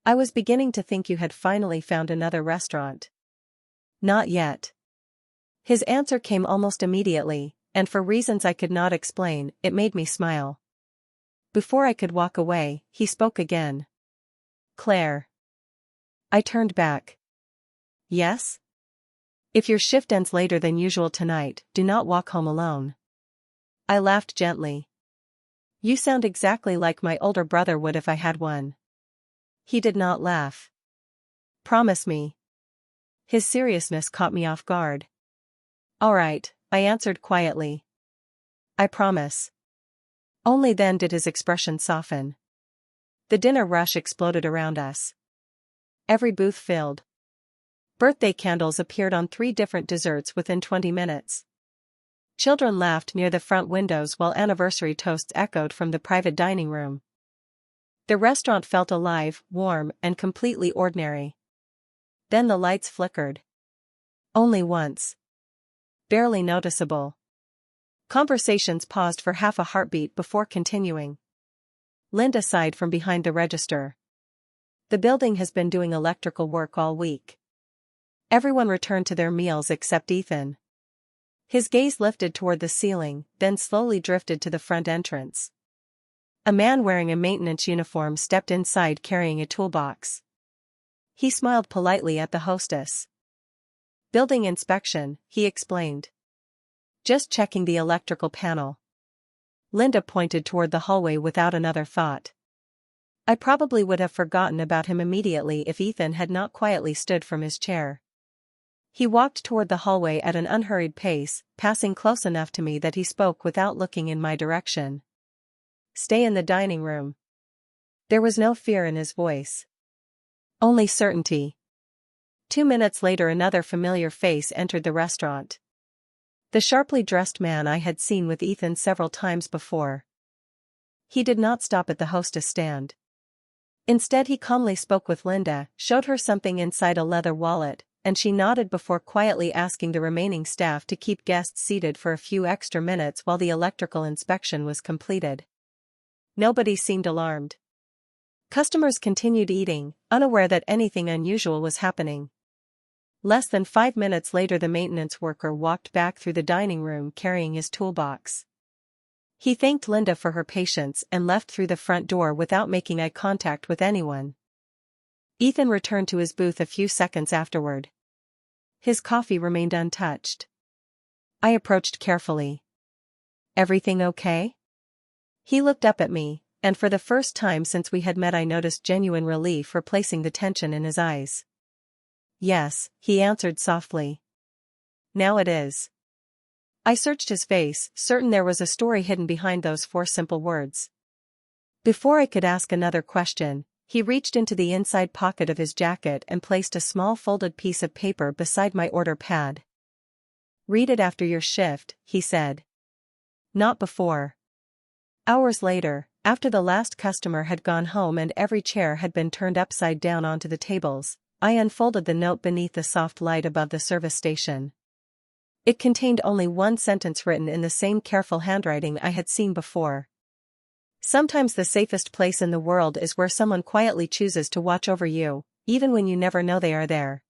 I was beginning to think you had finally found another restaurant. Not yet. His answer came almost immediately, and for reasons I could not explain, it made me smile. Before I could walk away, he spoke again. Claire. I turned back. Yes? If your shift ends later than usual tonight, do not walk home alone. I laughed gently. You sound exactly like my older brother would if I had one. He did not laugh. Promise me. His seriousness caught me off guard. All right, I answered quietly. I promise. Only then did his expression soften. The dinner rush exploded around us. Every booth filled. Birthday candles appeared on 3 different desserts within 20 minutes. Children laughed near the front windows while anniversary toasts echoed from the private dining room. The restaurant felt alive, warm, and completely ordinary. Then the lights flickered. Only once. Barely noticeable. Conversations paused for half a heartbeat before continuing. Linda sighed from behind the register. The building has been doing electrical work all week. Everyone returned to their meals except Ethan. His gaze lifted toward the ceiling, then slowly drifted to the front entrance. A man wearing a maintenance uniform stepped inside carrying a toolbox. He smiled politely at the hostess. "Building inspection," he explained. "Just checking the electrical panel." Linda pointed toward the hallway without another thought. I probably would have forgotten about him immediately if Ethan had not quietly stood from his chair. He walked toward the hallway at an unhurried pace, passing close enough to me that he spoke without looking in my direction. "Stay in the dining room." There was no fear in his voice. Only certainty. 2 minutes later another familiar face entered the restaurant. The sharply dressed man I had seen with Ethan several times before. He did not stop at the hostess stand. Instead he calmly spoke with Linda, showed her something inside a leather wallet, and she nodded before quietly asking the remaining staff to keep guests seated for a few extra minutes while the electrical inspection was completed. Nobody seemed alarmed. Customers continued eating, unaware that anything unusual was happening. Less than 5 minutes later the maintenance worker walked back through the dining room carrying his toolbox. He thanked Linda for her patience and left through the front door without making eye contact with anyone. Ethan returned to his booth a few seconds afterward. His coffee remained untouched. I approached carefully. "Everything okay?" He looked up at me, and for the first time since we had met I noticed genuine relief replacing the tension in his eyes. "Yes," he answered softly. "Now it is." I searched his face, certain there was a story hidden behind those 4 simple words. Before I could ask another question, he reached into the inside pocket of his jacket and placed a small folded piece of paper beside my order pad. "Read it after your shift," he said. "Not before." Hours later, after the last customer had gone home and every chair had been turned upside down onto the tables, I unfolded the note beneath the soft light above the service station. It contained only one sentence written in the same careful handwriting I had seen before. "Sometimes the safest place in the world is where someone quietly chooses to watch over you, even when you never know they are there."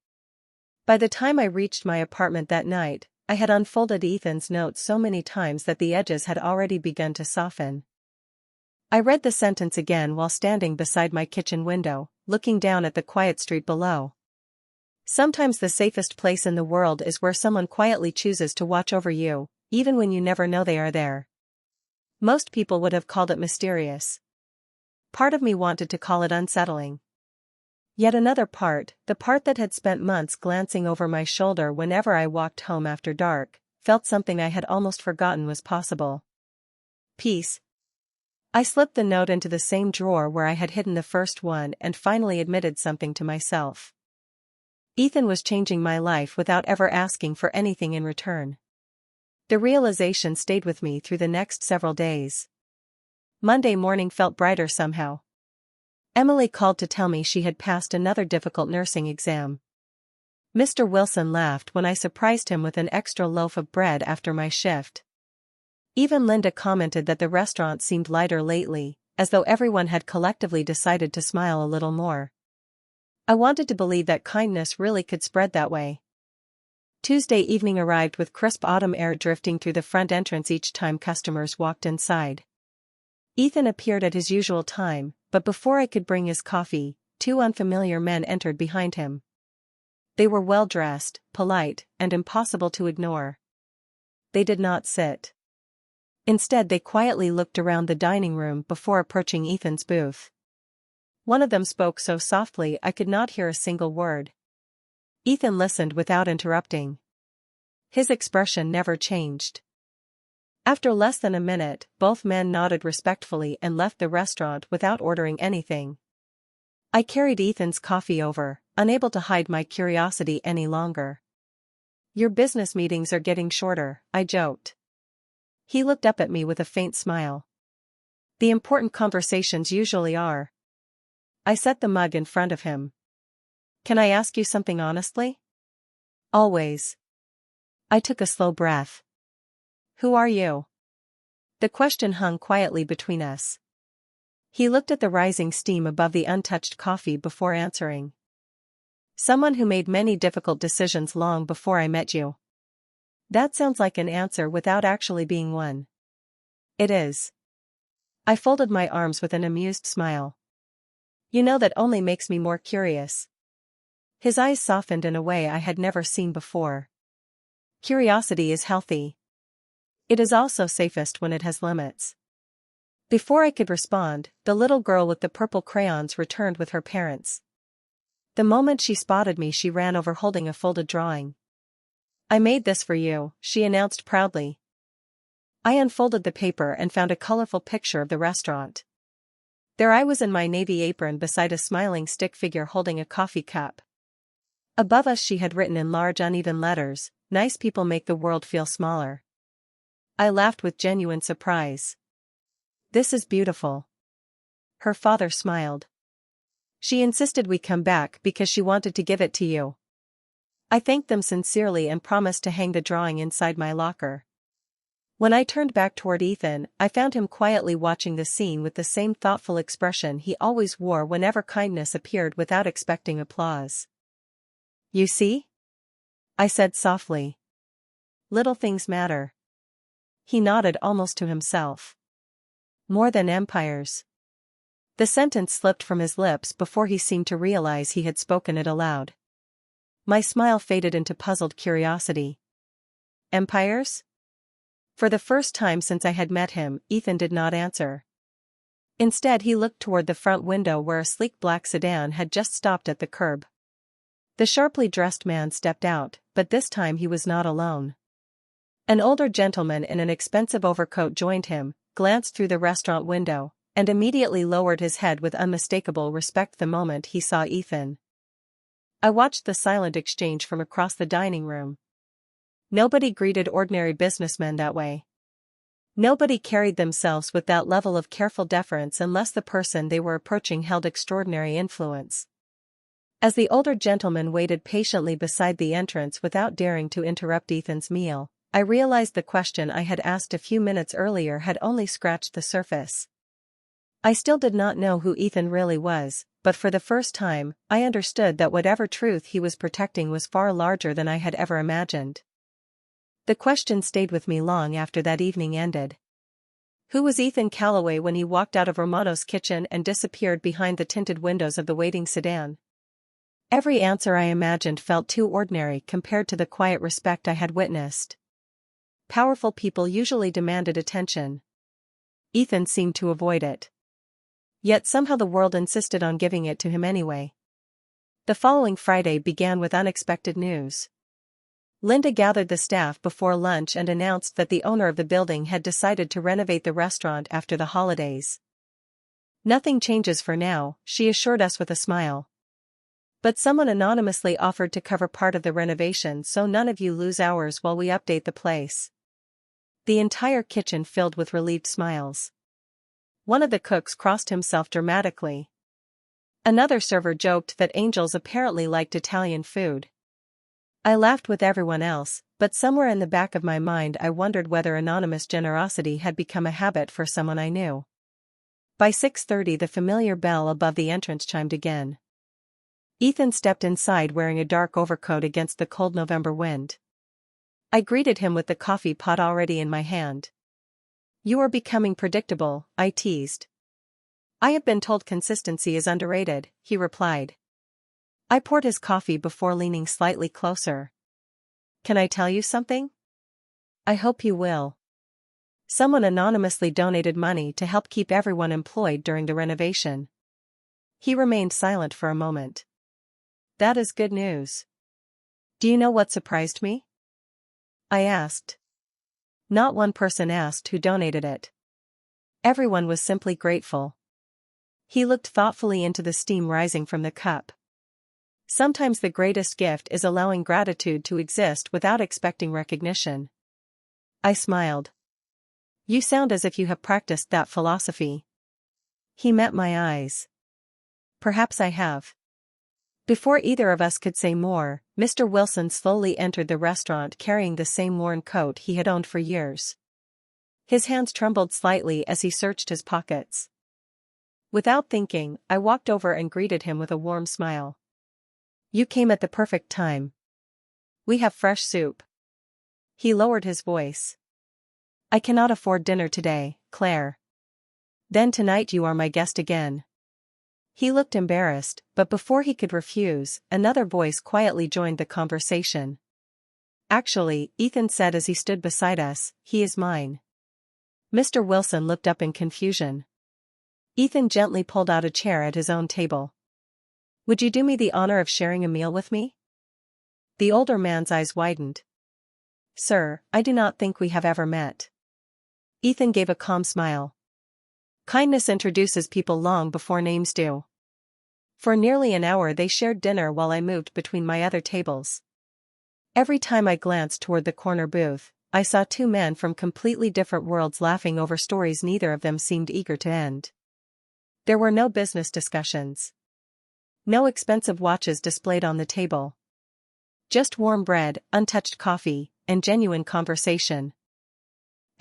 By the time I reached my apartment that night, I had unfolded Ethan's note so many times that the edges had already begun to soften. I read the sentence again while standing beside my kitchen window, looking down at the quiet street below. "Sometimes the safest place in the world is where someone quietly chooses to watch over you, even when you never know they are there." Most people would have called it mysterious. Part of me wanted to call it unsettling. Yet another part, the part that had spent months glancing over my shoulder whenever I walked home after dark, felt something I had almost forgotten was possible. Peace. I slipped the note into the same drawer where I had hidden the first one and finally admitted something to myself. Ethan was changing my life without ever asking for anything in return. The realization stayed with me through the next several days. Monday morning felt brighter somehow. Emily called to tell me she had passed another difficult nursing exam. Mr. Wilson laughed when I surprised him with an extra loaf of bread after my shift. Even Linda commented that the restaurant seemed lighter lately, as though everyone had collectively decided to smile a little more. I wanted to believe that kindness really could spread that way. Tuesday evening arrived with crisp autumn air drifting through the front entrance each time customers walked inside. Ethan appeared at his usual time, but before I could bring his coffee, 2 unfamiliar men entered behind him. They were well-dressed, polite, and impossible to ignore. They did not sit. Instead they quietly looked around the dining room before approaching Ethan's booth. One of them spoke so softly I could not hear a single word. Ethan listened without interrupting. His expression never changed. After less than a minute, both men nodded respectfully and left the restaurant without ordering anything. I carried Ethan's coffee over, unable to hide my curiosity any longer. "Your business meetings are getting shorter," I joked. He looked up at me with a faint smile. "The important conversations usually are." I set the mug in front of him. "Can I ask you something honestly?" "Always." I took a slow breath. "Who are you?" The question hung quietly between us. He looked at the rising steam above the untouched coffee before answering. "Someone who made many difficult decisions long before I met you." That sounds like an answer without actually being one. It is. I folded my arms with an amused smile. You know, that only makes me more curious. His eyes softened in a way I had never seen before. Curiosity is healthy. It is also safest when it has limits. Before I could respond, the little girl with the purple crayons returned with her parents. The moment she spotted me, she ran over holding a folded drawing. I made this for you, she announced proudly. I unfolded the paper and found a colorful picture of the restaurant. There I was in my navy apron beside a smiling stick figure holding a coffee cup. Above us she had written in large uneven letters, "Nice people make the world feel smaller." I laughed with genuine surprise. This is beautiful. Her father smiled. She insisted we come back because she wanted to give it to you. I thanked them sincerely and promised to hang the drawing inside my locker. When I turned back toward Ethan, I found him quietly watching the scene with the same thoughtful expression he always wore whenever kindness appeared without expecting applause. You see? I said softly. Little things matter. He nodded almost to himself. More than empires. The sentence slipped from his lips before he seemed to realize he had spoken it aloud. My smile faded into puzzled curiosity. Empires? For the first time since I had met him, Ethan did not answer. Instead, he looked toward the front window where a sleek black sedan had just stopped at the curb. The sharply dressed man stepped out, but this time he was not alone. An older gentleman in an expensive overcoat joined him, glanced through the restaurant window, and immediately lowered his head with unmistakable respect the moment he saw Ethan. I watched the silent exchange from across the dining room. Nobody greeted ordinary businessmen that way. Nobody carried themselves with that level of careful deference unless the person they were approaching held extraordinary influence. As the older gentleman waited patiently beside the entrance without daring to interrupt Ethan's meal, I realized the question I had asked a few minutes earlier had only scratched the surface. I still did not know who Ethan really was, but for the first time, I understood that whatever truth he was protecting was far larger than I had ever imagined. The question stayed with me long after that evening ended. Who was Ethan Calloway when he walked out of Romano's kitchen and disappeared behind the tinted windows of the waiting sedan? Every answer I imagined felt too ordinary compared to the quiet respect I had witnessed. Powerful people usually demanded attention. Ethan seemed to avoid it. Yet somehow the world insisted on giving it to him anyway. The following Friday began with unexpected news. Linda gathered the staff before lunch and announced that the owner of the building had decided to renovate the restaurant after the holidays. Nothing changes for now, she assured us with a smile. But someone anonymously offered to cover part of the renovation so none of you lose hours while we update the place. The entire kitchen filled with relieved smiles. One of the cooks crossed himself dramatically. Another server joked that angels apparently liked Italian food. I laughed with everyone else, but somewhere in the back of my mind I wondered whether anonymous generosity had become a habit for someone I knew. By 6:30 the familiar bell above the entrance chimed again. Ethan stepped inside wearing a dark overcoat against the cold November wind. I greeted him with the coffee pot already in my hand. You are becoming predictable, I teased. I have been told consistency is underrated, he replied. I poured his coffee before leaning slightly closer. Can I tell you something? I hope you will. Someone anonymously donated money to help keep everyone employed during the renovation. He remained silent for a moment. That is good news. Do you know what surprised me? I asked. Not one person asked who donated it. Everyone was simply grateful. He looked thoughtfully into the steam rising from the cup. Sometimes the greatest gift is allowing gratitude to exist without expecting recognition. I smiled. You sound as if you have practiced that philosophy. He met my eyes. Perhaps I have. Before either of us could say more, Mr. Wilson slowly entered the restaurant carrying the same worn coat he had owned for years. His hands trembled slightly as he searched his pockets. Without thinking, I walked over and greeted him with a warm smile. You came at the perfect time. We have fresh soup. He lowered his voice. I cannot afford dinner today, Claire. Then tonight you are my guest again. He looked embarrassed, but before he could refuse, another voice quietly joined the conversation. Actually, Ethan said as he stood beside us, he is mine. Mr. Wilson looked up in confusion. Ethan gently pulled out a chair at his own table. Would you do me the honor of sharing a meal with me? The older man's eyes widened. Sir, I do not think we have ever met. Ethan gave a calm smile. Kindness introduces people long before names do. For nearly an hour they shared dinner while I moved between my other tables. Every time I glanced toward the corner booth, I saw two men from completely different worlds laughing over stories neither of them seemed eager to end. There were no business discussions. No expensive watches displayed on the table. Just warm bread, untouched coffee, and genuine conversation.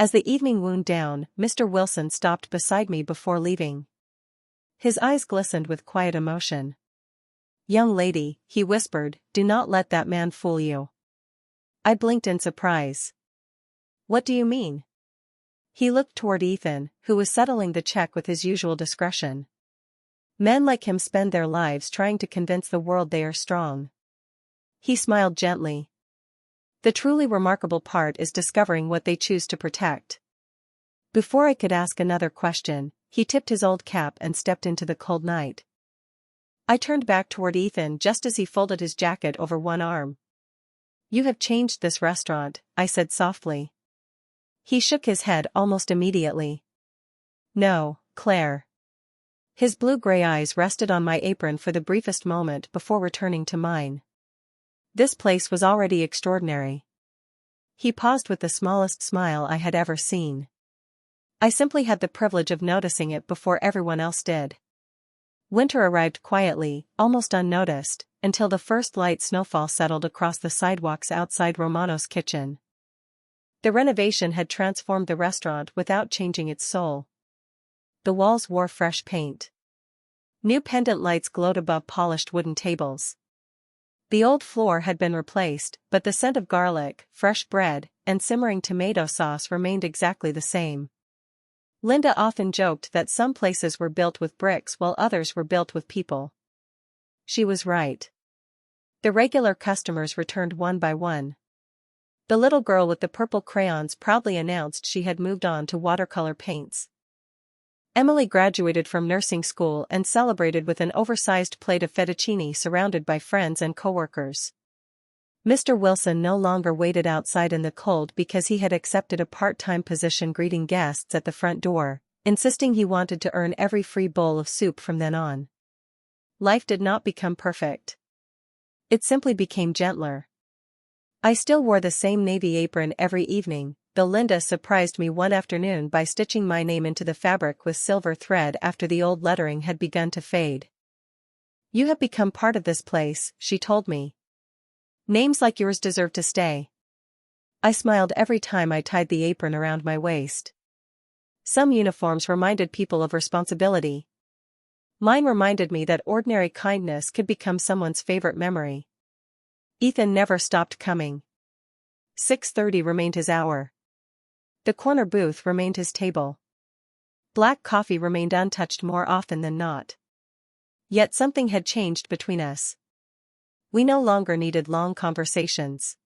As the evening wound down, Mr. Wilson stopped beside me before leaving. His eyes glistened with quiet emotion. Young lady, he whispered, do not let that man fool you. I blinked in surprise. What do you mean? He looked toward Ethan, who was settling the check with his usual discretion. Men like him spend their lives trying to convince the world they are strong. He smiled gently. The truly remarkable part is discovering what they choose to protect. Before I could ask another question, he tipped his old cap and stepped into the cold night. I turned back toward Ethan just as he folded his jacket over one arm. You have changed this restaurant, I said softly. He shook his head almost immediately. No, Claire. His blue-gray eyes rested on my apron for the briefest moment before returning to mine. This place was already extraordinary. He paused with the smallest smile I had ever seen. I simply had the privilege of noticing it before everyone else did. Winter arrived quietly, almost unnoticed, until the first light snowfall settled across the sidewalks outside Romano's kitchen. The renovation had transformed the restaurant without changing its soul. The walls wore fresh paint. New pendant lights glowed above polished wooden tables. The old floor had been replaced, but the scent of garlic, fresh bread, and simmering tomato sauce remained exactly the same. Linda often joked that some places were built with bricks while others were built with people. She was right. The regular customers returned one by one. The little girl with the purple crayons proudly announced she had moved on to watercolor paints. Emily graduated from nursing school and celebrated with an oversized plate of fettuccine surrounded by friends and coworkers. Mr. Wilson no longer waited outside in the cold because he had accepted a part-time position greeting guests at the front door, insisting he wanted to earn every free bowl of soup from then on. Life did not become perfect. It simply became gentler. I still wore the same navy apron every evening, though Linda surprised me one afternoon by stitching my name into the fabric with silver thread after the old lettering had begun to fade. You have become part of this place, she told me. Names like yours deserve to stay. I smiled every time I tied the apron around my waist. Some uniforms reminded people of responsibility. Mine reminded me that ordinary kindness could become someone's favorite memory. Ethan never stopped coming. 6:30 remained his hour. The corner booth remained his table. Black coffee remained untouched more often than not. Yet something had changed between us. We no longer needed long conversations.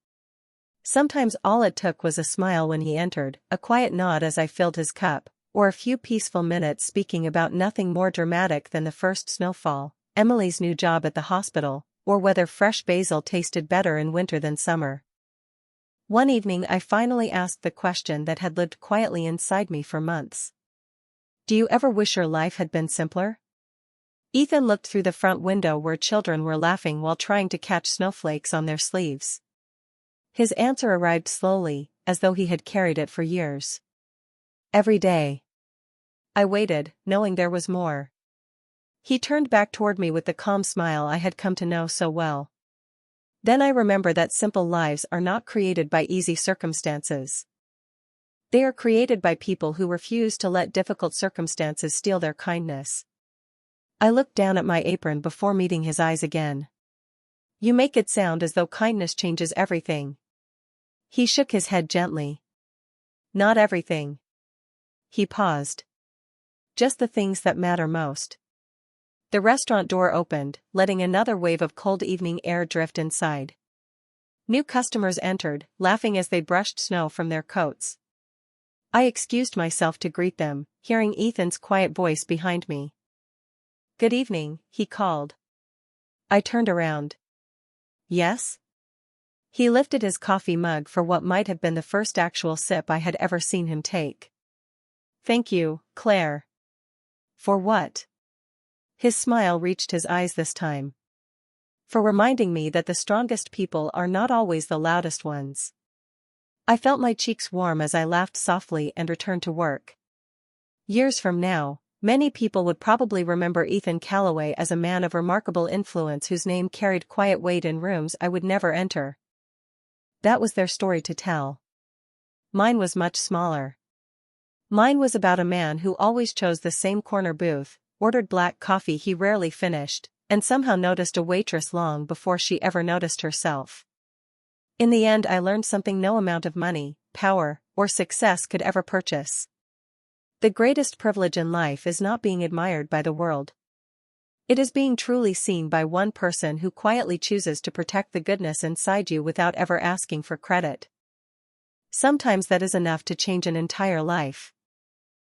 Sometimes all it took was a smile when he entered, a quiet nod as I filled his cup, or a few peaceful minutes speaking about nothing more dramatic than the first snowfall, Emily's new job at the hospital, or whether fresh basil tasted better in winter than summer. One evening I finally asked the question that had lived quietly inside me for months. Do you ever wish your life had been simpler? Ethan looked through the front window where children were laughing while trying to catch snowflakes on their sleeves. His answer arrived slowly, as though he had carried it for years. Every day. I waited, knowing there was more. He turned back toward me with the calm smile I had come to know so well. Then I remember that simple lives are not created by easy circumstances. They are created by people who refuse to let difficult circumstances steal their kindness. I looked down at my apron before meeting his eyes again. You make it sound as though kindness changes everything. He shook his head gently. Not everything. He paused. just the things that matter most. The restaurant door opened, letting another wave of cold evening air drift inside. New customers entered, laughing as they brushed snow from their coats. I excused myself to greet them, hearing Ethan's quiet voice behind me. "Good evening," he called. I turned around. "Yes?" He lifted his coffee mug for what might have been the first actual sip I had ever seen him take. "Thank you, Claire." "For what?" His smile reached his eyes this time. "For reminding me that the strongest people are not always the loudest ones." I felt my cheeks warm as I laughed softly and returned to work. Years from now, many people would probably remember Ethan Calloway as a man of remarkable influence whose name carried quiet weight in rooms I would never enter. That was their story to tell. Mine was much smaller. Mine was about a man who always chose the same corner booth, ordered black coffee he rarely finished, and somehow noticed a waitress long before she ever noticed herself. In the end, I learned something no amount of money, power, or success could ever purchase. The greatest privilege in life is not being admired by the world. It is being truly seen by one person who quietly chooses to protect the goodness inside you without ever asking for credit. Sometimes that is enough to change an entire life.